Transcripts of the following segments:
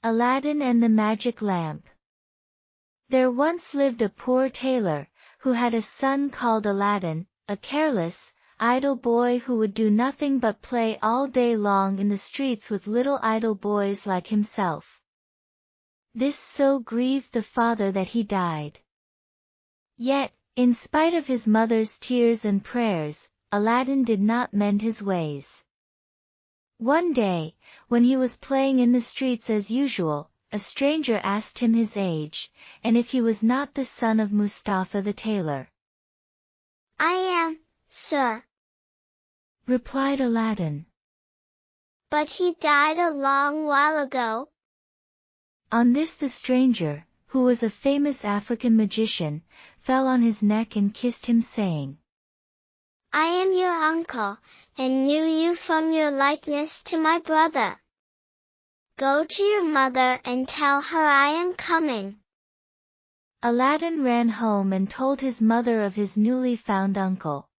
Aladdin and the Magic Lamp. There once lived a poor tailor, who had a son called Aladdin, a careless, idle boy who would do nothing but play all day long in the streets with little idle boys like himself. This so grieved the father that he died. Yet, in spite of his mother's tears and prayers, Aladdin did not mend his ways. One day, when he was playing in the streets as usual, a stranger asked him his age, and if he was not the son of Mustafa the tailor. "I am, sir," replied Aladdin. "But he died a long while ago." On this the stranger, who was a famous African magician, fell on his neck and kissed him, saying, "I am your uncle, and knew you from your likeness to my brother. Go to your mother and tell her I am coming." Aladdin ran home and told his mother of his newly found uncle.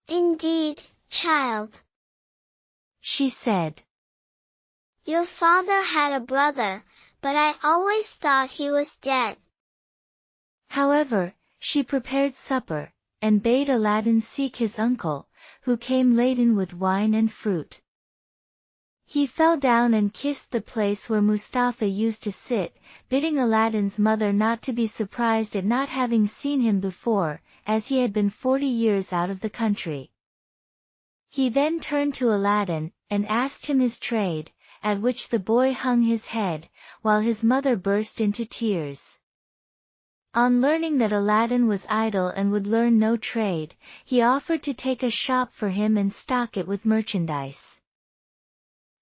"Indeed, child," she said, "your father had a brother, but I always thought he was dead." However, she prepared supper, and bade Aladdin seek his uncle, who came laden with wine and fruit. He fell down and kissed the place where Mustafa used to sit, bidding Aladdin's mother not to be surprised at not having seen him before, as he had been 40 years out of the country. He then turned to Aladdin, and asked him his trade, at which the boy hung his head, while his mother burst into tears. On learning that Aladdin was idle and would learn no trade, he offered to take a shop for him and stock it with merchandise.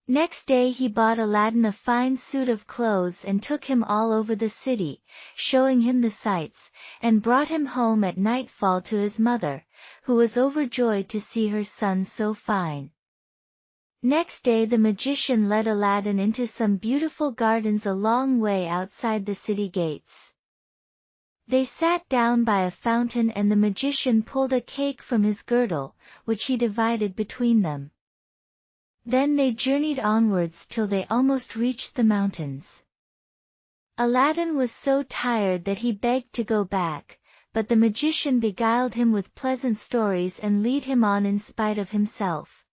Next day he bought Aladdin a fine suit of clothes and took him all over the city, showing him the sights, and brought him home at nightfall to his mother, who was overjoyed to see her son so fine. Next day the magician led Aladdin into some beautiful gardens a long way outside the city gates. They sat down by a fountain and the magician pulled a cake from his girdle, which he divided between them. Then they journeyed onwards till they almost reached the mountains. Aladdin was so tired that he begged to go back, but the magician beguiled him with pleasant stories and led him on in spite of himself.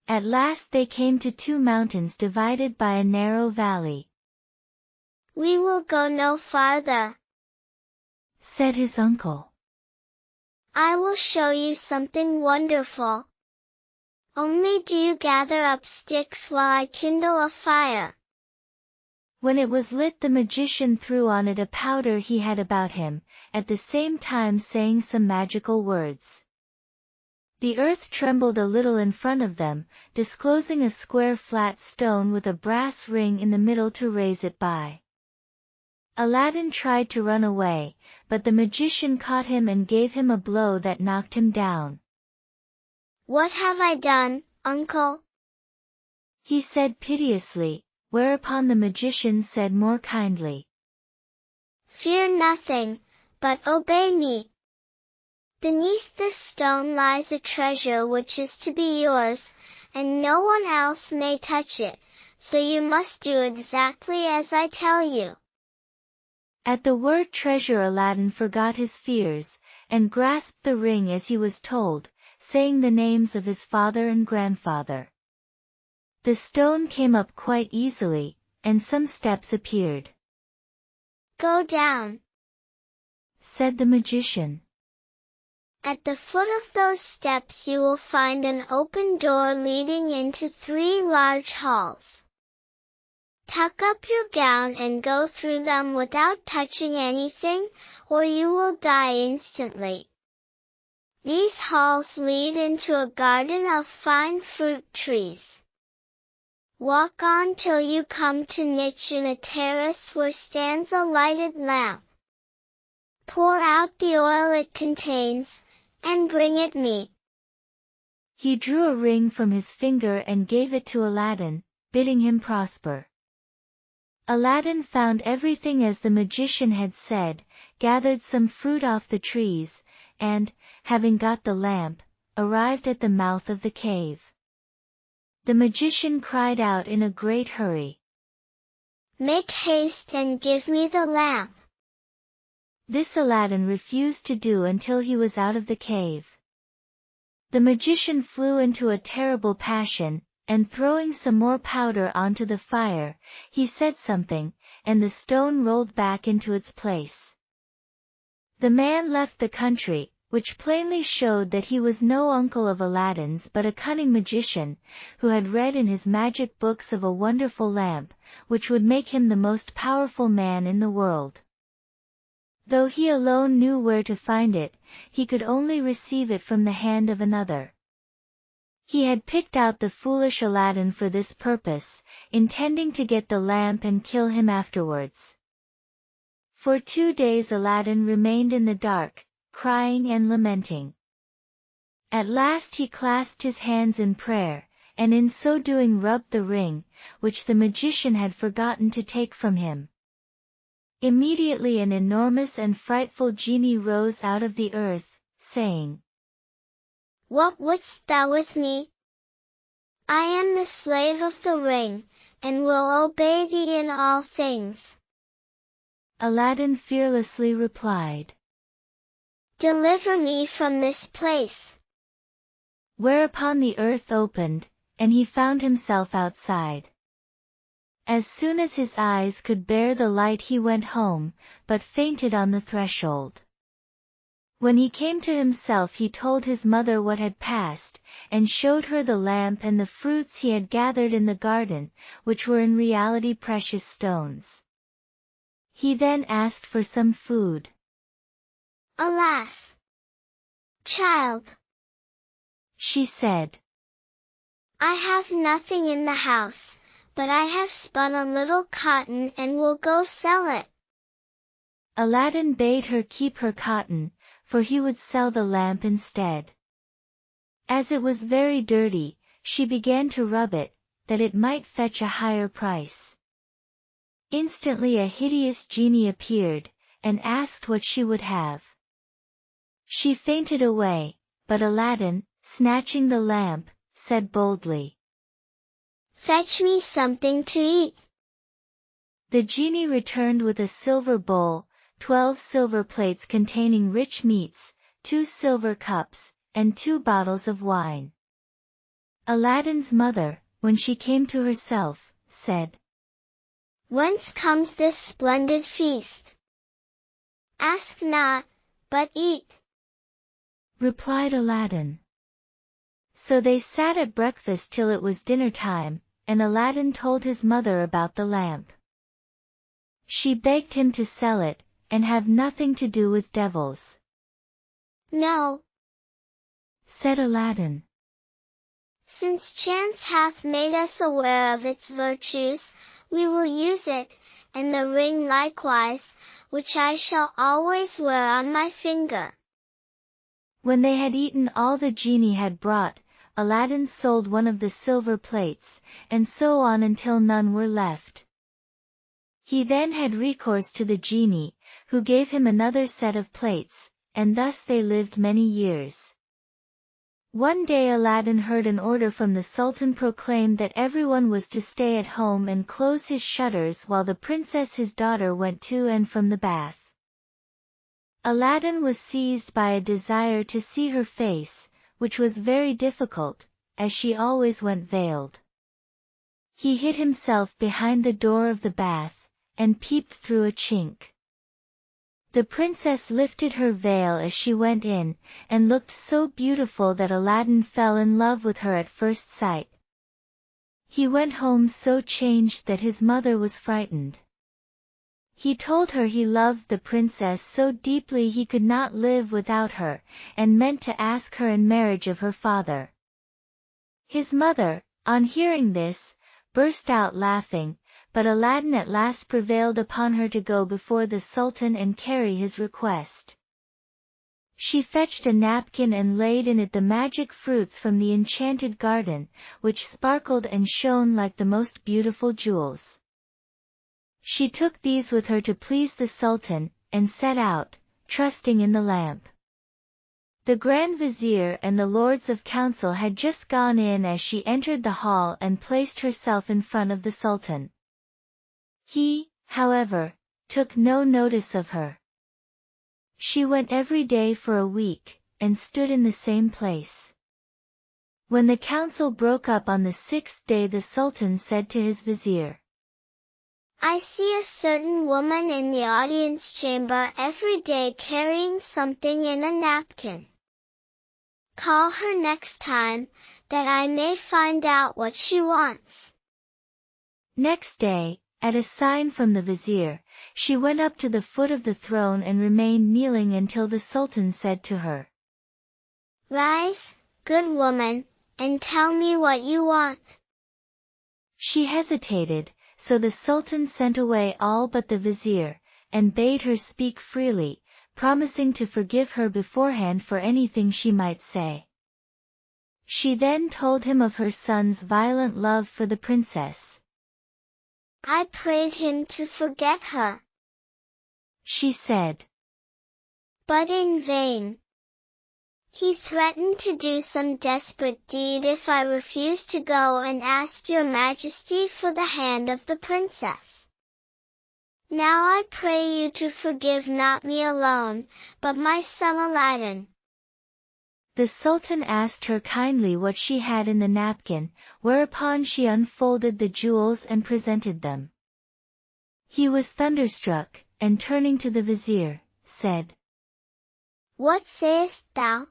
At last they came to 2 mountains divided by a narrow valley. "We will go no farther," said his uncle. "I will show you something wonderful. Only do you gather up sticks while I kindle a fire." When it was lit the magician threw on it a powder he had about him, at the same time saying some magical words. The earth trembled a little in front of them, disclosing a square flat stone with a brass ring in the middle to raise it by. Aladdin tried to run away, but the magician caught him and gave him a blow that knocked him down. "What have I done, uncle?" he said piteously, whereupon the magician said more kindly, "Fear nothing, but obey me. Beneath this stone lies a treasure which is to be yours, and no one else may touch it, so you must do exactly as I tell you." At the word treasure Aladdin forgot his fears, and grasped the ring as he was told, saying the names of his father and grandfather. The stone came up quite easily, and some steps appeared. "Go down," said the magician. "At the foot of those steps you will find an open door leading into 3 large halls. Tuck up your gown and go through them without touching anything, or you will die instantly. These halls lead into a garden of fine fruit trees. Walk on till you come to niche in a terrace where stands a lighted lamp. Pour out the oil it contains, and bring it me." He drew a ring from his finger and gave it to Aladdin, bidding him prosper. Aladdin found everything as the magician had said, gathered some fruit off the trees, and, having got the lamp, arrived at the mouth of the cave. The magician cried out in a great hurry, Make haste and give me the lamp. This Aladdin refused to do until he was out of the cave. The magician flew into a terrible passion, and throwing some more powder onto the fire, he said something, and the stone rolled back into its place. The man left the country, which plainly showed that he was no uncle of Aladdin's but a cunning magician, who had read in his magic books of a wonderful lamp, which would make him the most powerful man in the world. Though he alone knew where to find it, he could only receive it from the hand of another. He had picked out the foolish Aladdin for this purpose, intending to get the lamp and kill him afterwards. For 2 days Aladdin remained in the dark, crying and lamenting. At last he clasped his hands in prayer, and in so doing rubbed the ring, which the magician had forgotten to take from him. Immediately an enormous and frightful genie rose out of the earth, saying, What wouldst thou with me? I am the slave of the ring, and will obey thee in all things. Aladdin fearlessly replied, Deliver me from this place. Whereupon the earth opened, and he found himself outside. As soon as his eyes could bear the light he went home, but fainted on the threshold. When he came to himself he told his mother what had passed, and showed her the lamp and the fruits he had gathered in the garden, which were in reality precious stones. He then asked for some food. Alas, child, she said, I have nothing in the house, but I have spun a little cotton and will go sell it. Aladdin bade her keep her cotton, for he would sell the lamp instead. As it was very dirty, she began to rub it, that it might fetch a higher price. Instantly a hideous genie appeared, and asked what she would have. She fainted away, but Aladdin, snatching the lamp, said boldly, Fetch me something to eat. The genie returned with a silver bowl, 12 silver plates containing rich meats, 2 silver cups, and 2 bottles of wine. Aladdin's mother, when she came to herself, said, Whence comes this splendid feast? Ask not, but eat, replied Aladdin. So they sat at breakfast till it was dinner time, and Aladdin told his mother about the lamp. She begged him to sell it, and have nothing to do with devils. No, said Aladdin. Since chance hath made us aware of its virtues, we will use it, and the ring likewise, which I shall always wear on my finger. When they had eaten all the genie had brought, Aladdin sold one of the silver plates, and so on until none were left. He then had recourse to the genie, who gave him another set of plates, and thus they lived many years. One day Aladdin heard an order from the Sultan proclaimed that everyone was to stay at home and close his shutters while the princess his daughter went to and from the bath. Aladdin was seized by a desire to see her face, which was very difficult, as she always went veiled. He hid himself behind the door of the bath, and peeped through a chink. The princess lifted her veil as she went in, and looked so beautiful that Aladdin fell in love with her at first sight. He went home so changed that his mother was frightened. He told her he loved the princess so deeply he could not live without her, and meant to ask her in marriage of her father. His mother, on hearing this, burst out laughing, but Aladdin at last prevailed upon her to go before the Sultan and carry his request. She fetched a napkin and laid in it the magic fruits from the enchanted garden, which sparkled and shone like the most beautiful jewels. She took these with her to please the Sultan, and set out, trusting in the lamp. The Grand Vizier and the Lords of Council had just gone in as she entered the hall and placed herself in front of the Sultan. He, however, took no notice of her. She went every day for a week, and stood in the same place. When the council broke up on the 6th day, the Sultan said to his vizier, I see a certain woman in the audience chamber every day carrying something in a napkin. Call her next time, that I may find out what she wants. Next day, at a sign from the vizier, she went up to the foot of the throne and remained kneeling until the Sultan said to her, Rise, good woman, and tell me what you want. She hesitated, so the Sultan sent away all but the vizier, and bade her speak freely, promising to forgive her beforehand for anything she might say. She then told him of her son's violent love for the princess. I prayed him to forget her, she said, but in vain. He threatened to do some desperate deed if I refused to go and ask your majesty for the hand of the princess. Now I pray you to forgive not me alone, but my son Aladdin. The Sultan asked her kindly what she had in the napkin, whereupon she unfolded the jewels and presented them. He was thunderstruck, and turning to the vizier, said, What sayest thou?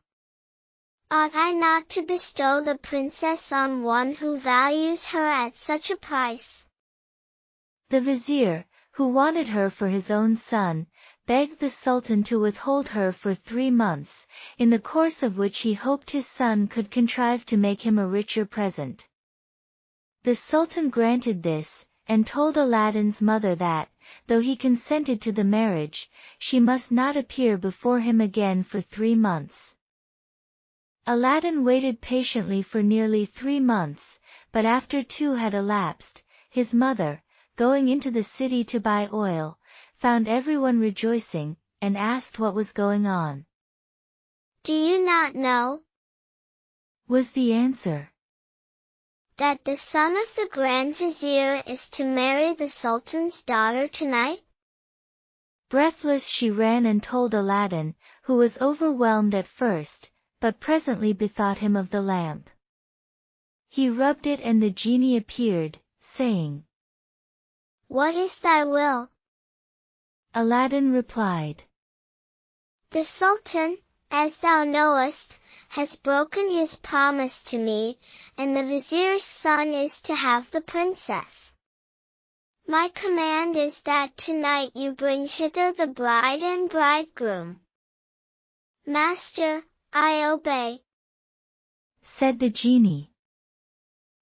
Ought I not to bestow the princess on one who values her at such a price? The vizier, who wanted her for his own son, begged the Sultan to withhold her for 3 months, in the course of which he hoped his son could contrive to make him a richer present. The Sultan granted this, and told Aladdin's mother that, though he consented to the marriage, she must not appear before him again for 3 months. Aladdin waited patiently for nearly 3 months, but after 2 had elapsed, his mother, going into the city to buy oil, found everyone rejoicing, and asked what was going on. Do you not know, was the answer, that the son of the Grand Vizier is to marry the Sultan's daughter tonight? Breathless she ran and told Aladdin, who was overwhelmed at first, but presently bethought him of the lamp. He rubbed it and the genie appeared, saying, What is thy will? Aladdin replied, The Sultan, as thou knowest, has broken his promise to me, and the vizier's son is to have the princess. My command is that tonight you bring hither the bride and bridegroom. Master, I obey, said the genie.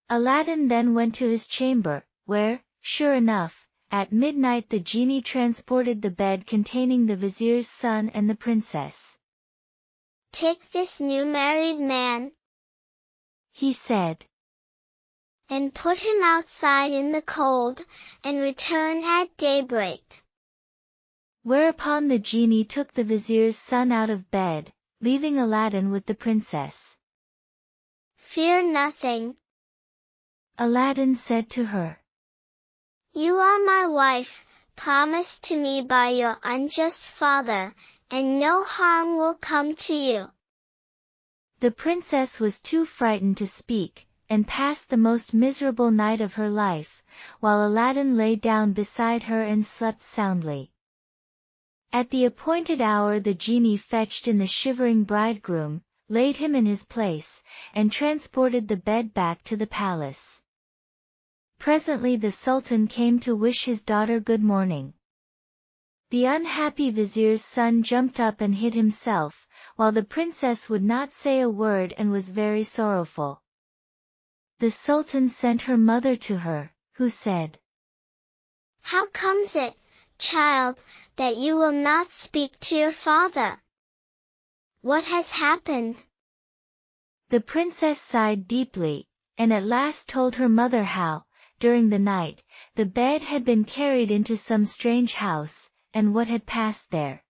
Aladdin then went to his chamber, where, sure enough, at midnight the genie transported the bed containing the vizier's son and the princess. Take this new married man, he said, and put him outside in the cold, and return at daybreak. Whereupon the genie took the vizier's son out of bed, leaving Aladdin with the princess. Fear nothing, Aladdin said to her. You are my wife, promised to me by your unjust father, and no harm will come to you. The princess was too frightened to speak, and passed the most miserable night of her life, while Aladdin lay down beside her and slept soundly. At the appointed hour the genie fetched in the shivering bridegroom, laid him in his place, and transported the bed back to the palace. Presently the Sultan came to wish his daughter good morning. The unhappy vizier's son jumped up and hid himself, while the princess would not say a word and was very sorrowful. The Sultan sent her mother to her, who said, How comes it, child, that you will not speak to your father? What has happened? The princess sighed deeply, and at last told her mother how, during the night, the bed had been carried into some strange house, and what had passed there.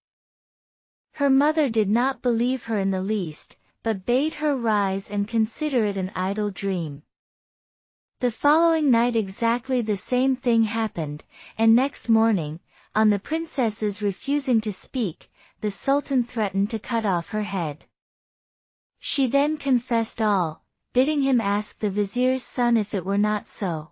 Her mother did not believe her in the least, but bade her rise and consider it an idle dream. The following night exactly the same thing happened, and next morning, on the princess's refusing to speak, the Sultan threatened to cut off her head. She then confessed all, bidding him ask the vizier's son if it were not so.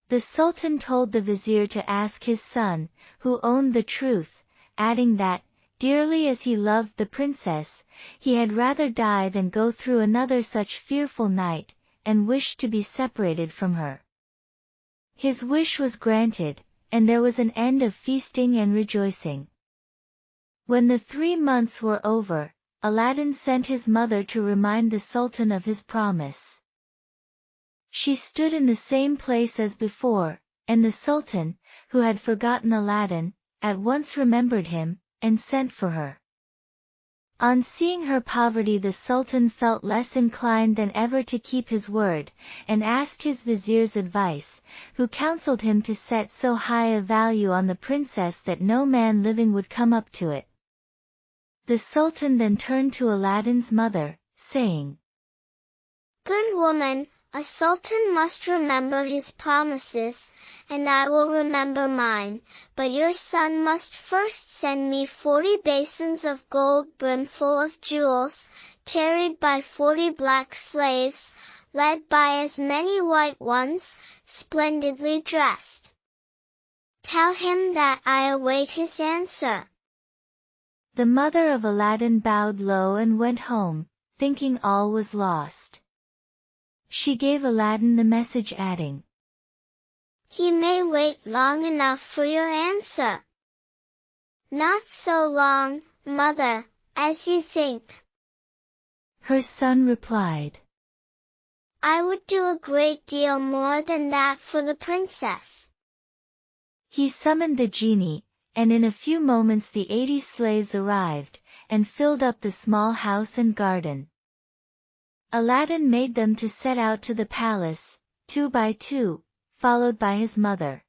The Sultan told the vizier to ask his son, who owned the truth, adding that, dearly as he loved the princess, he had rather die than go through another such fearful night, and wished to be separated from her. His wish was granted, and there was an end of feasting and rejoicing. When the 3 months were over, Aladdin sent his mother to remind the Sultan of his promise. She stood in the same place as before, and the Sultan, who had forgotten Aladdin, at once remembered him, and sent for her. On seeing her poverty, the Sultan felt less inclined than ever to keep his word, and asked his vizier's advice, who counseled him to set so high a value on the princess that no man living would come up to it. The Sultan then turned to Aladdin's mother, saying, "Good woman, a sultan must remember his promises, and I will remember mine, but your son must first send me 40 basins of gold brimful of jewels, carried by 40 black slaves, led by as many white ones, splendidly dressed. Tell him that I await his answer." The mother of Aladdin bowed low and went home, thinking all was lost. She gave Aladdin the message, adding, "He may wait long enough for your answer." "Not so long, mother, as you think." Her son replied, "I would do a great deal more than that for the princess." He summoned the genie, and in a few moments the 80 slaves arrived, and filled up the small house and garden. Aladdin made them to set out to the palace, 2 by 2, followed by his mother.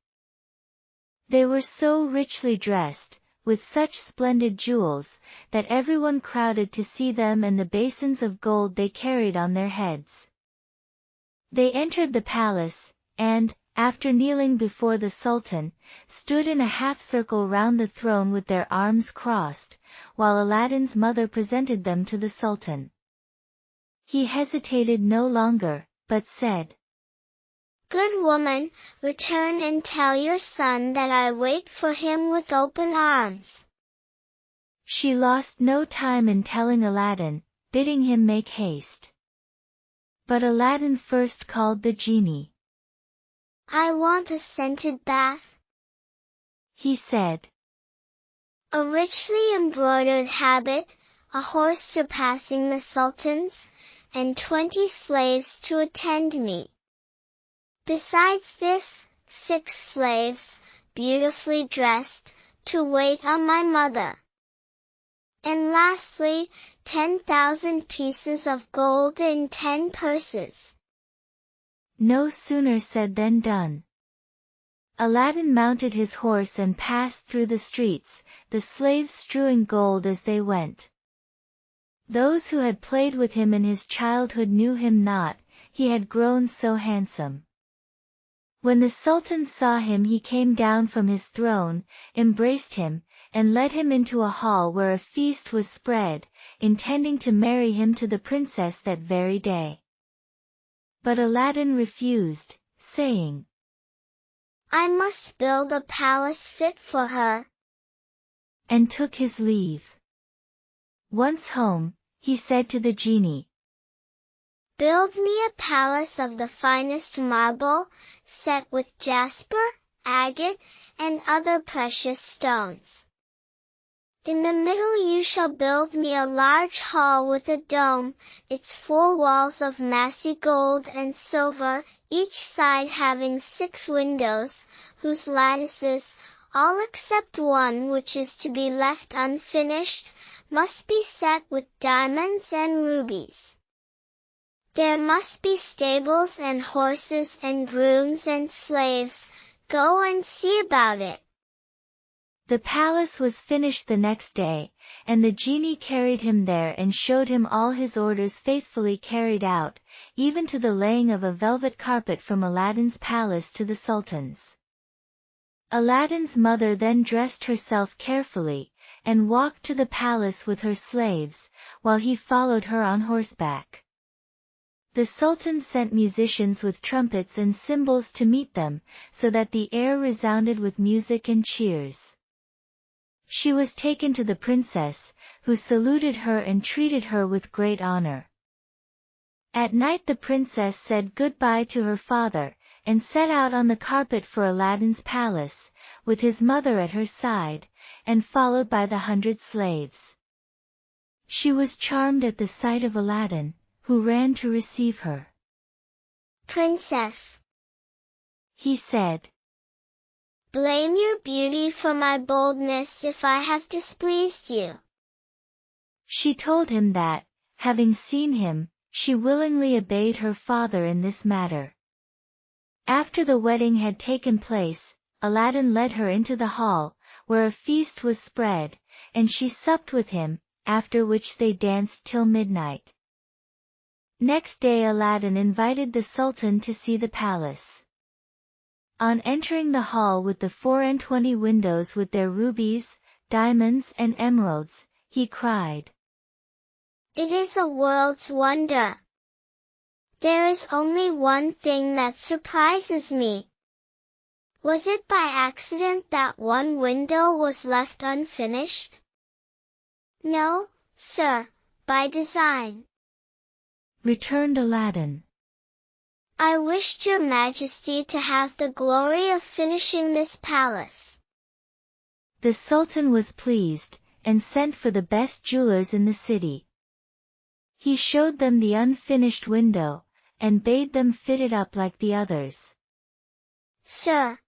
They were so richly dressed, with such splendid jewels, that everyone crowded to see them and the basins of gold they carried on their heads. They entered the palace, and, after kneeling before the Sultan, stood in a half-circle round the throne with their arms crossed, while Aladdin's mother presented them to the Sultan. He hesitated no longer, but said, "Good woman, return and tell your son that I wait for him with open arms." She lost no time in telling Aladdin, bidding him make haste. But Aladdin first called the genie. "I want a scented bath," he said, "a richly embroidered habit, a horse surpassing the Sultan's, and 20 slaves to attend me. Besides this, 6 slaves, beautifully dressed, to wait on my mother. And lastly, 10,000 pieces of gold in 10 purses." No sooner said than done. Aladdin mounted his horse and passed through the streets, the slaves strewing gold as they went. Those who had played with him in his childhood knew him not, he had grown so handsome. When the Sultan saw him, he came down from his throne, embraced him, and led him into a hall where a feast was spread, intending to marry him to the princess that very day. But Aladdin refused, saying, "I must build a palace fit for her," and took his leave. Once home, he said to the genie, "Build me a palace of the finest marble, set with jasper, agate, and other precious stones. In the middle you shall build me a large hall with a dome, its 4 walls of massy gold and silver, each side having 6 windows, whose lattices, all except one which is to be left unfinished, must be set with diamonds and rubies. There must be stables and horses and grooms and slaves. Go and see about it." The palace was finished the next day, and the genie carried him there and showed him all his orders faithfully carried out, even to the laying of a velvet carpet from Aladdin's palace to the Sultan's. Aladdin's mother then dressed herself carefully, and walked to the palace with her slaves, while he followed her on horseback. The Sultan sent musicians with trumpets and cymbals to meet them, so that the air resounded with music and cheers. She was taken to the princess, who saluted her and treated her with great honor. At night the princess said goodbye to her father, and set out on the carpet for Aladdin's palace, with his mother at her side, and followed by the 100 slaves. She was charmed at the sight of Aladdin, who ran to receive her. "Princess," he said, "blame your beauty for my boldness if I have displeased you." She told him that, having seen him, she willingly obeyed her father in this matter. After the wedding had taken place, Aladdin led her into the hall, where a feast was spread, and she supped with him, after which they danced till midnight. Next day Aladdin invited the Sultan to see the palace. On entering the hall with the 24 windows with their rubies, diamonds and emeralds, he cried, "It is a world's wonder. There is only one thing that surprises me. Was it by accident that one window was left unfinished?" "No, sir, by design," returned Aladdin. "I wished your majesty to have the glory of finishing this palace." The Sultan was pleased, and sent for the best jewelers in the city. He showed them the unfinished window, and bade them fit it up like the others. "Sir,"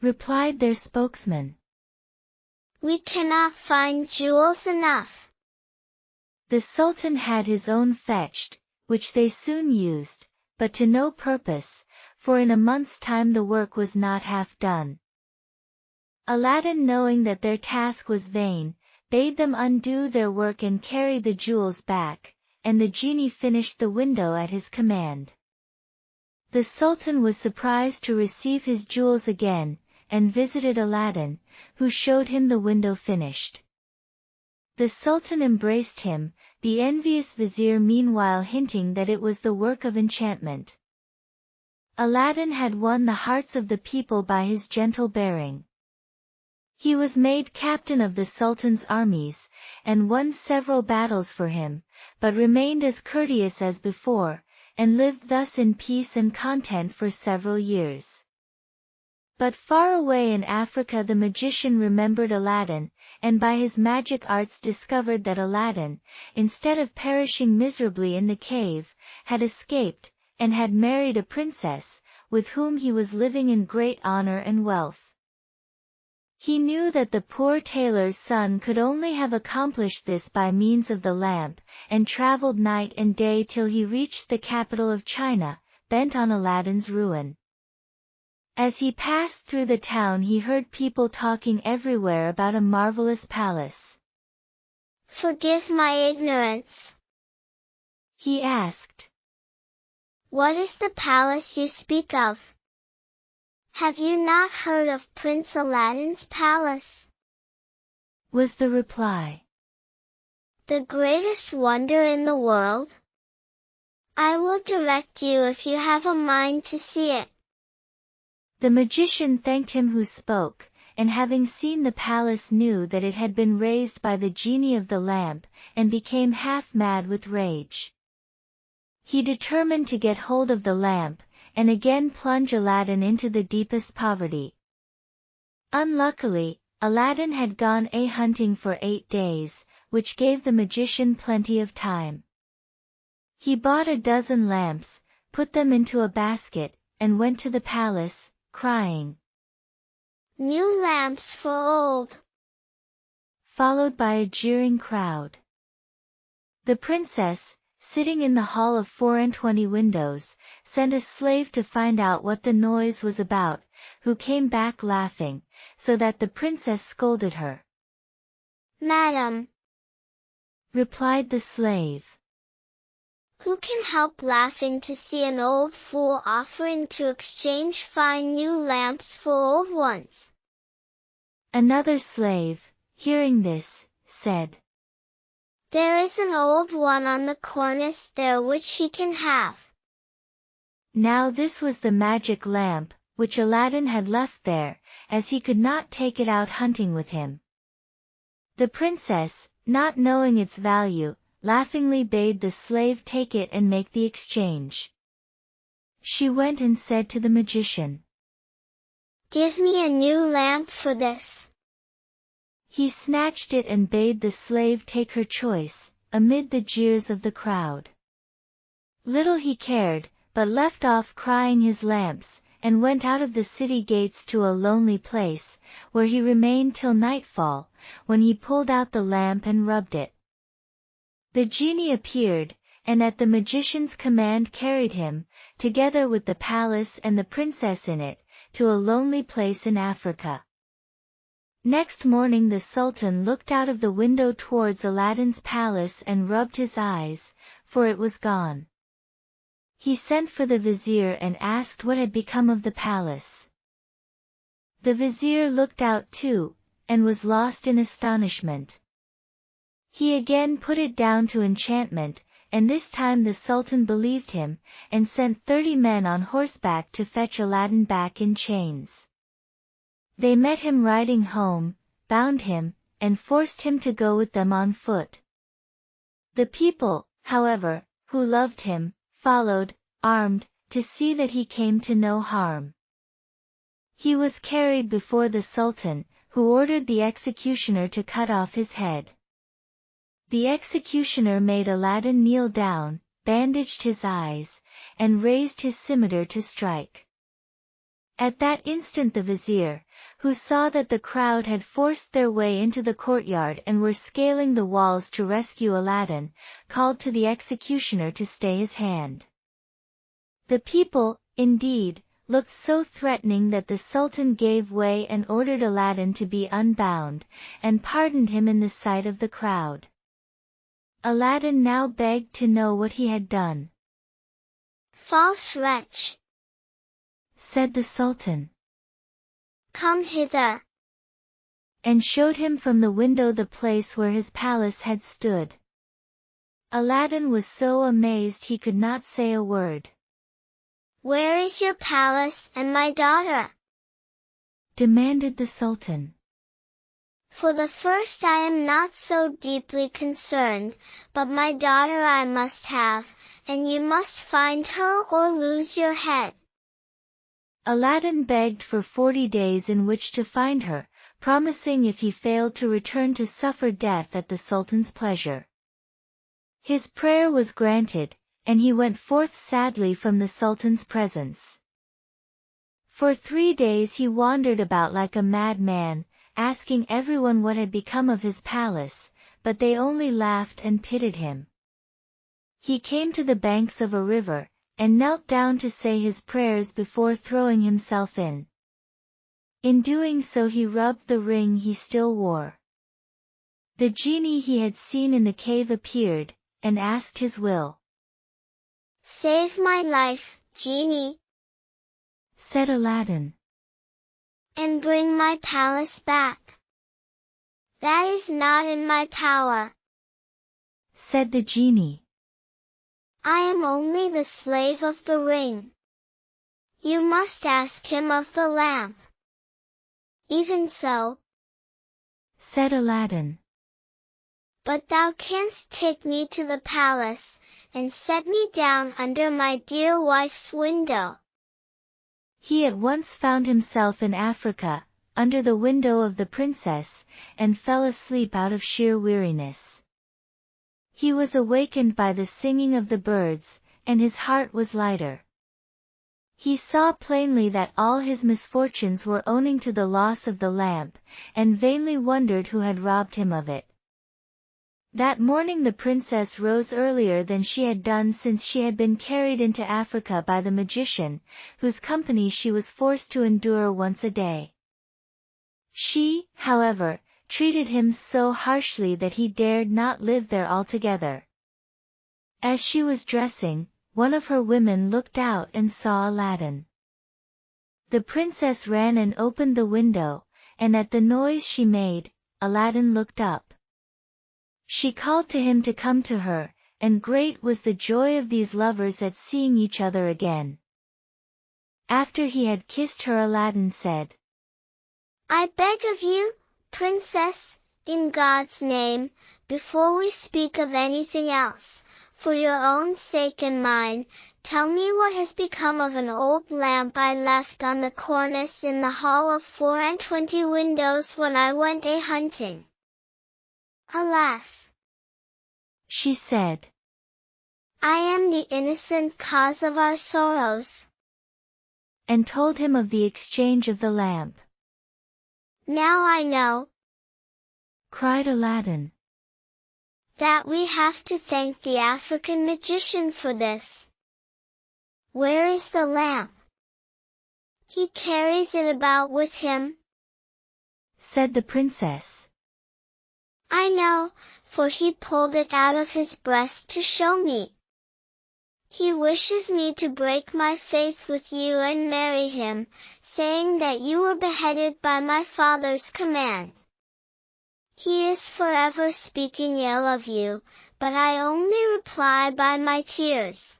replied their spokesman, "we cannot find jewels enough." The Sultan had his own fetched, which they soon used, but to no purpose, for in a month's time the work was not half done. Aladdin, knowing that their task was vain, bade them undo their work and carry the jewels back, and the genie finished the window at his command. The Sultan was surprised to receive his jewels again, and visited Aladdin, who showed him the window finished. The Sultan embraced him, the envious vizier meanwhile hinting that it was the work of enchantment. Aladdin had won the hearts of the people by his gentle bearing. He was made captain of the Sultan's armies, and won several battles for him, but remained as courteous as before, and lived thus in peace and content for several years. But far away in Africa the magician remembered Aladdin, and by his magic arts discovered that Aladdin, instead of perishing miserably in the cave, had escaped, and had married a princess, with whom he was living in great honor and wealth. He knew that the poor tailor's son could only have accomplished this by means of the lamp, and traveled night and day till he reached the capital of China, bent on Aladdin's ruin. As he passed through the town he heard people talking everywhere about a marvelous palace. "Forgive my ignorance," he asked. "What is the palace you speak of? Have you not heard of Prince Aladdin's palace?" was the reply. "The greatest wonder in the world? I will direct you if you have a mind to see it." The magician thanked him who spoke, and having seen the palace knew that it had been raised by the genie of the lamp, and became half mad with rage. He determined to get hold of the lamp, and again plunge Aladdin into the deepest poverty. Unluckily, Aladdin had gone hunting for 8 days, which gave the magician plenty of time. He bought a dozen lamps, put them into a basket, and went to the palace, crying, "New lamps for old," followed by a jeering crowd. The princess, sitting in the hall of 24 windows, sent a slave to find out what the noise was about, who came back laughing, so that the princess scolded her. "Madam," replied the slave, "who can help laughing to see an old fool offering to exchange fine new lamps for old ones?" Another slave, hearing this, said, "There is an old one on the cornice there which he can have." Now this was the magic lamp, which Aladdin had left there, as he could not take it out hunting with him. The princess, not knowing its value, laughingly bade the slave take it and make the exchange. She went and said to the magician, "Give me a new lamp for this." He snatched it and bade the slave take her choice, amid the jeers of the crowd. Little he cared, but left off crying his lamps, and went out of the city gates to a lonely place, where he remained till nightfall, when he pulled out the lamp and rubbed it. The genie appeared, and at the magician's command carried him, together with the palace and the princess in it, to a lonely place in Africa. Next morning the Sultan looked out of the window towards Aladdin's palace and rubbed his eyes, for it was gone. He sent for the vizier and asked what had become of the palace. The vizier looked out too, and was lost in astonishment. He again put it down to enchantment, and this time the Sultan believed him, and sent 30 men on horseback to fetch Aladdin back in chains. They met him riding home, bound him, and forced him to go with them on foot. The people, however, who loved him, followed, armed, to see that he came to no harm. He was carried before the Sultan, who ordered the executioner to cut off his head. The executioner made Aladdin kneel down, bandaged his eyes, and raised his scimitar to strike. At that instant the vizier, who saw that the crowd had forced their way into the courtyard and were scaling the walls to rescue Aladdin, called to the executioner to stay his hand. The people, indeed, looked so threatening that the Sultan gave way and ordered Aladdin to be unbound, and pardoned him in the sight of the crowd. Aladdin now begged to know what he had done. "False wretch," said the Sultan, "come hither," and showed him from the window the place where his palace had stood. Aladdin was so amazed he could not say a word. "Where is your palace and my daughter?" demanded the Sultan. "For the first I am not so deeply concerned, but my daughter I must have, and you must find her or lose your head." Aladdin begged for 40 days in which to find her, promising if he failed to return to suffer death at the Sultan's pleasure. His prayer was granted, and he went forth sadly from the Sultan's presence. For 3 days he wandered about like a madman, asking everyone what had become of his palace, but they only laughed and pitied him. He came to the banks of a river, and knelt down to say his prayers before throwing himself in. In doing so he rubbed the ring he still wore. The genie he had seen in the cave appeared, and asked his will. "Save my life, genie," said Aladdin, "and bring my palace back." "That is not in my power," said the genie. "I am only the slave of the ring. You must ask him of the lamp." "Even so," said Aladdin, "but thou canst take me to the palace, and set me down under my dear wife's window." He at once found himself in Africa, under the window of the princess, and fell asleep out of sheer weariness. He was awakened by the singing of the birds, and his heart was lighter. He saw plainly that all his misfortunes were owing to the loss of the lamp, and vainly wondered who had robbed him of it. That morning the princess rose earlier than she had done since she had been carried into Africa by the magician, whose company she was forced to endure once a day. She, however, treated him so harshly that he dared not live there altogether. As she was dressing, one of her women looked out and saw Aladdin. The princess ran and opened the window, and at the noise she made, Aladdin looked up. She called to him to come to her, and great was the joy of these lovers at seeing each other again. After he had kissed her, Aladdin said, "I beg of you, Princess, in God's name, before we speak of anything else, for your own sake and mine, tell me what has become of an old lamp I left on the cornice in the hall of 24 windows when I went a-hunting." "Alas," she said, "I am the innocent cause of our sorrows," and told him of the exchange of the lamp. "Now I know," cried Aladdin, "that we have to thank the African magician for this. Where is the lamp?" "He carries it about with him," said the princess. "I know, for he pulled it out of his breast to show me. He wishes me to break my faith with you and marry him, saying that you were beheaded by my father's command. He is forever speaking ill of you, but I only reply by my tears.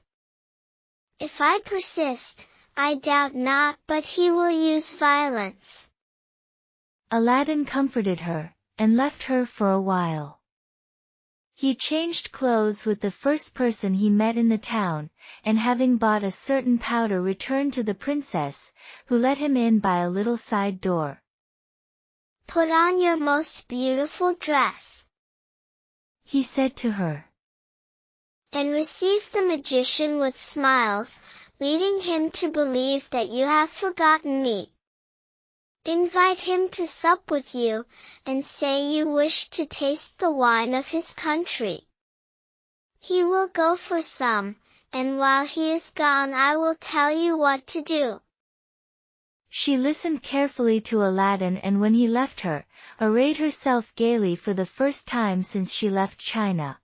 If I persist, I doubt not but he will use violence." Aladdin comforted her, and left her for a while. He changed clothes with the first person he met in the town, and having bought a certain powder returned to the princess, who let him in by a little side door. "Put on your most beautiful dress," he said to her, "and receive the magician with smiles, leading him to believe that you have forgotten me. Invite him to sup with you, and say you wish to taste the wine of his country. He will go for some, and while he is gone I will tell you what to do." She listened carefully to Aladdin, and when he left her, arrayed herself gaily for the first time since she left China.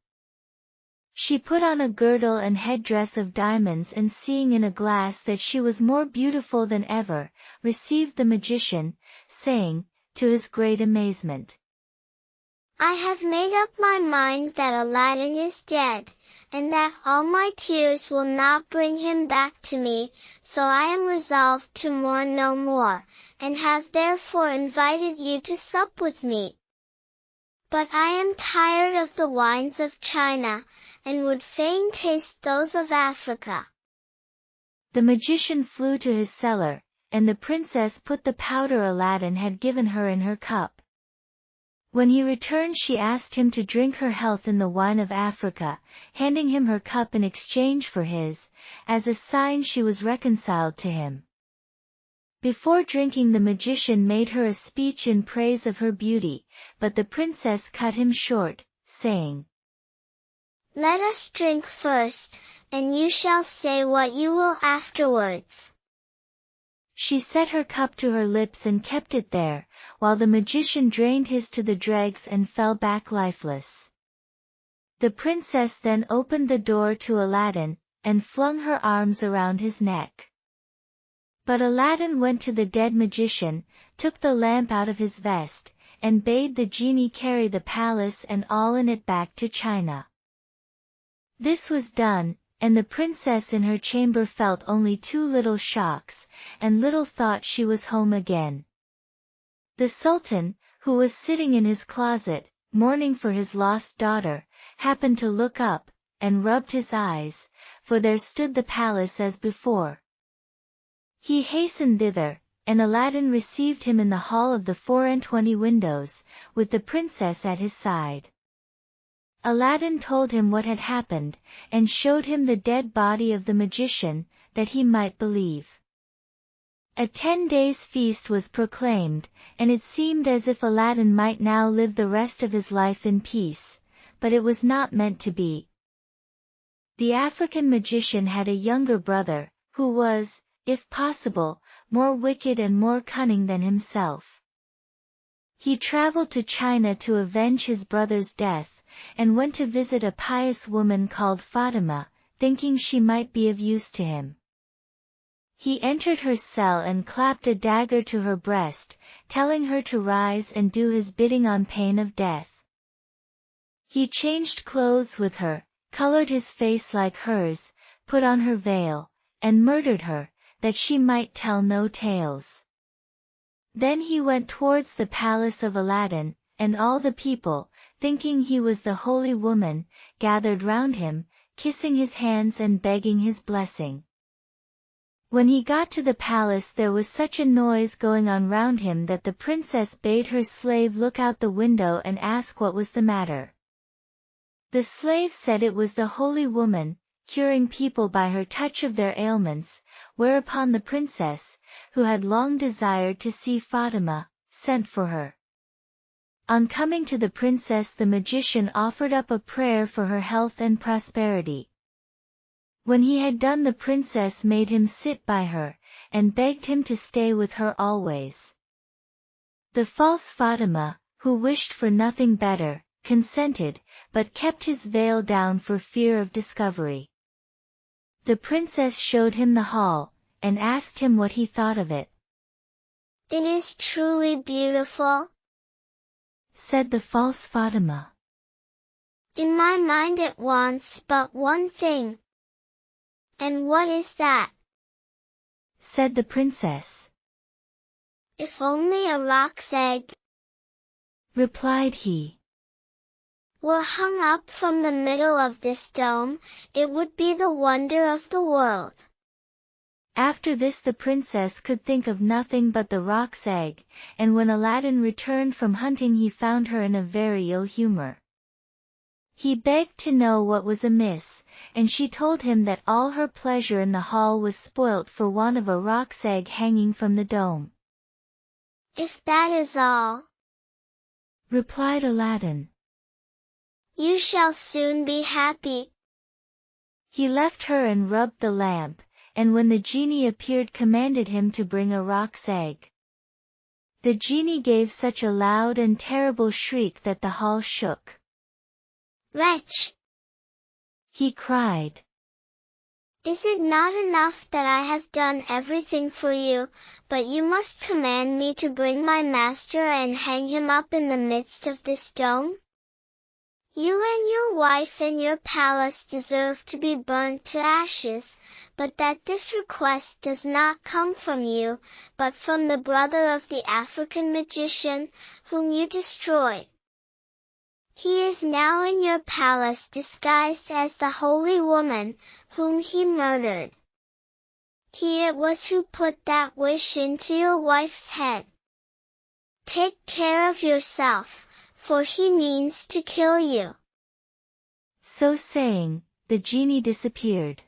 She put on a girdle and headdress of diamonds, and seeing in a glass that she was more beautiful than ever, received the magician, saying, to his great amazement, "I have made up my mind that Aladdin is dead, and that all my tears will not bring him back to me, so I am resolved to mourn no more, and have therefore invited you to sup with me. But I am tired of the wines of China, and would fain taste those of Africa." The magician flew to his cellar, and the princess put the powder Aladdin had given her in her cup. When he returned she asked him to drink her health in the wine of Africa, handing him her cup in exchange for his, as a sign she was reconciled to him. Before drinking, the magician made her a speech in praise of her beauty, but the princess cut him short, saying, "Let us drink first, and you shall say what you will afterwards." She set her cup to her lips and kept it there, while the magician drained his to the dregs and fell back lifeless. The princess then opened the door to Aladdin, and flung her arms around his neck. But Aladdin went to the dead magician, took the lamp out of his vest, and bade the genie carry the palace and all in it back to China. This was done, and the princess in her chamber felt only 2 little shocks, and little thought she was home again. The Sultan, who was sitting in his closet, mourning for his lost daughter, happened to look up, and rubbed his eyes, for there stood the palace as before. He hastened thither, and Aladdin received him in the hall of the 24 windows, with the princess at his side. Aladdin told him what had happened, and showed him the dead body of the magician, that he might believe. A 10 days' feast was proclaimed, and it seemed as if Aladdin might now live the rest of his life in peace, but it was not meant to be. The African magician had a younger brother, who was, if possible, more wicked and more cunning than himself. He traveled to China to avenge his brother's death, and went to visit a pious woman called Fatima, thinking she might be of use to him. He entered her cell and clapped a dagger to her breast, telling her to rise and do his bidding on pain of death. He changed clothes with her, colored his face like hers, put on her veil, and murdered her, that she might tell no tales. Then he went towards the palace of Aladdin, and all the people, thinking he was the holy woman, gathered round him, kissing his hands and begging his blessing. When he got to the palace there was such a noise going on round him that the princess bade her slave look out the window and ask what was the matter. The slave said it was the holy woman, curing people by her touch of their ailments, whereupon the princess, who had long desired to see Fatima, sent for her. On coming to the princess the magician offered up a prayer for her health and prosperity. When he had done the princess made him sit by her, and begged him to stay with her always. The false Fatima, who wished for nothing better, consented, but kept his veil down for fear of discovery. The princess showed him the hall, and asked him what he thought of it. "It is truly beautiful," said the false Fatima. "In my mind it wants but one thing." "And what is that?" said the princess. "If only a roc's egg," replied he, "were hung up from the middle of this dome, it would be the wonder of the world." After this the princess could think of nothing but the roc's egg, and when Aladdin returned from hunting he found her in a very ill humor. He begged to know what was amiss, and she told him that all her pleasure in the hall was spoilt for want of a roc's egg hanging from the dome. "If that is all," replied Aladdin, "you shall soon be happy." He left her and rubbed the lamp, and when the genie appeared commanded him to bring a roc's egg. The genie gave such a loud and terrible shriek that the hall shook. "Wretch!" he cried. "Is it not enough that I have done everything for you, but you must command me to bring my master and hang him up in the midst of this dome? You and your wife and your palace deserve to be burnt to ashes, but that this request does not come from you, but from the brother of the African magician, whom you destroyed. He is now in your palace disguised as the holy woman, whom he murdered. He it was who put that wish into your wife's head. Take care of yourself, for he means to kill you." So saying, the genie disappeared.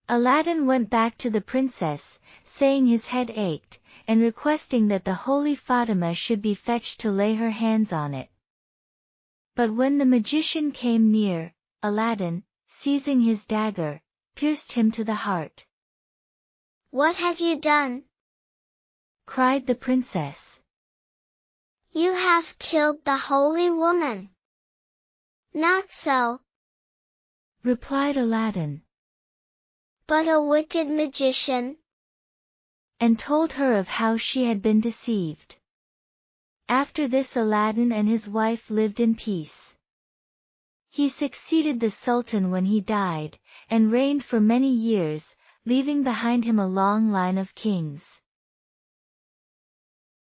Aladdin went back to the princess, saying his head ached, and requesting that the holy Fatima should be fetched to lay her hands on it. But when the magician came near, Aladdin, seizing his dagger, pierced him to the heart. "What have you done?" cried the princess. "You have killed the holy woman." "Not so," replied Aladdin, "but a wicked magician," and told her of how she had been deceived. After this Aladdin and his wife lived in peace. He succeeded the Sultan when he died, and reigned for many years, leaving behind him a long line of kings.